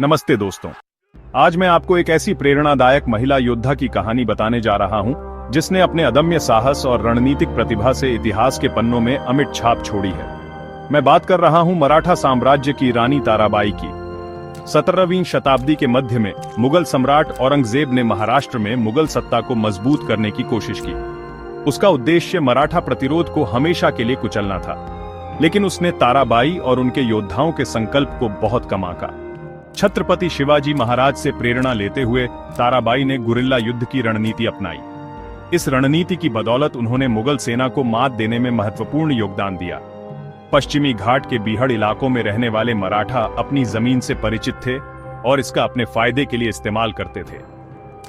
नमस्ते दोस्तों। आज मैं आपको एक ऐसी प्रेरणादायक महिला योद्धा की कहानी बताने जा रहा हूं, जिसने अपने अदम्य साहस और रणनीतिक प्रतिभा से इतिहास के पन्नों में अमिट छाप छोड़ी है। मैं बात कर रहा हूं मराठा साम्राज्य की रानी ताराबाई की। 17वीं शताब्दी के मध्य में मुगल सम्राट औरंगजेब ने महाराष्ट्र में मुगल सत्ता को मजबूत करने की कोशिश की। उसका उद्देश्य मराठा प्रतिरोध को हमेशा के लिए कुचलना था, लेकिन उसने ताराबाई और उनके योद्धाओं के संकल्प को बहुत कम आंका। छत्रपति शिवाजी महाराज से प्रेरणा लेते हुए ताराबाई ने गुरिल्ला युद्ध की रणनीति अपनाई। इस रणनीति की बदौलत उन्होंने मुगल सेना को मात देने में महत्वपूर्ण योगदान दिया। पश्चिमी घाट के बीहड़ इलाकों में रहने वाले मराठा अपनी जमीन से परिचित थे और इसका अपने फायदे के लिए इस्तेमाल करते थे।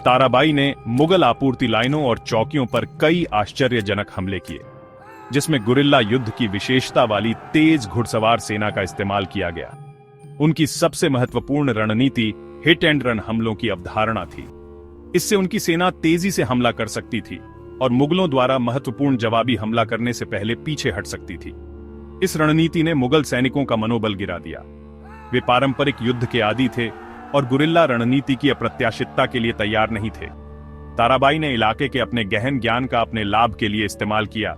ताराबाई ने मुगल आपूर्ति लाइनों और चौकियों पर कई आश्चर्यजनक हमले किए, जिसमें गुरिल्ला युद्ध की विशेषता वाली तेज घुड़सवार सेना का इस्तेमाल किया गया। उनकी सबसे महत्वपूर्ण रणनीति हिट एंड रन हमलों की अवधारणा थी। इससे उनकी सेना तेजी से हमला कर सकती थी और मुगलों द्वारा महत्वपूर्ण जवाबी हमला करने से पहले पीछे हट सकती थी। इस रणनीति ने मुगल सैनिकों का मनोबल गिरा दिया। वे पारंपरिक युद्ध के आदी थे और गुरिल्ला रणनीति की अप्रत्याशितता के लिए तैयार नहीं थे। ताराबाई ने इलाके के अपने गहन ज्ञान का अपने लाभ के लिए इस्तेमाल किया।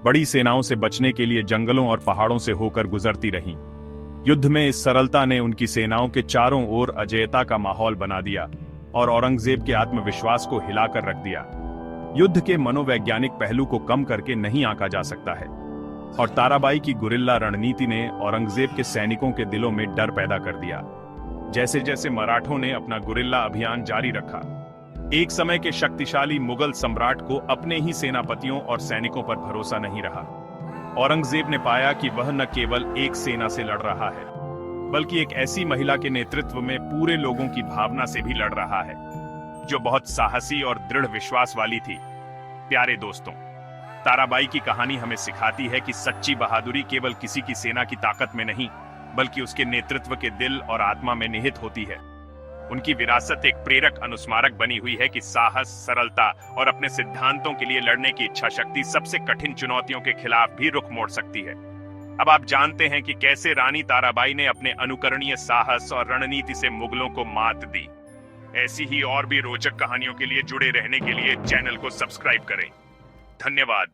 बड़ी सेनाओं से बचने के लिए जंगलों और पहाड़ों से होकर गुजरती रहीं। युद्ध में इस सरलता ने उनकी सेनाओं के चारों ओर अजेयता का माहौल बना दिया और औरंगजेब के आत्मविश्वास को हिलाकर रख दिया। युद्ध के मनोवैज्ञानिक पहलू को कम करके नहीं आंका जा सकता है, और ताराबाई की गुरिल्ला रणनीति ने औरंगजेब के सैनिकों के दिलों में डर पैदा कर दिया। जैसे जैसे मराठों ने अपना गुरिल्ला अभियान जारी रखा, एक समय के शक्तिशाली मुगल सम्राट को अपने ही सेनापतियों और सैनिकों पर भरोसा नहीं रहा। औरंगजेब ने पाया कि वह न केवल एक सेना से लड़ रहा है, बल्कि एक ऐसी महिला के नेतृत्व में पूरे लोगों की भावना से भी लड़ रहा है, जो बहुत साहसी और दृढ़ विश्वास वाली थी। प्यारे दोस्तों, ताराबाई की कहानी हमें सिखाती है कि सच्ची बहादुरी केवल किसी की सेना की ताकत में नहीं, बल्कि उसके नेतृत्व के दिल और आत्मा में निहित होती है। उनकी विरासत एक प्रेरक अनुस्मारक बनी हुई है कि साहस, सरलता और अपने सिद्धांतों के लिए लड़ने की इच्छा शक्ति सबसे कठिन चुनौतियों के खिलाफ भी रुख मोड़ सकती है। अब आप जानते हैं कि कैसे रानी ताराबाई ने अपने अनुकरणीय साहस और रणनीति से मुगलों को मात दी। ऐसी ही और भी रोचक कहानियों के लिए जुड़े रहने के लिए चैनल को सब्सक्राइब करें। धन्यवाद।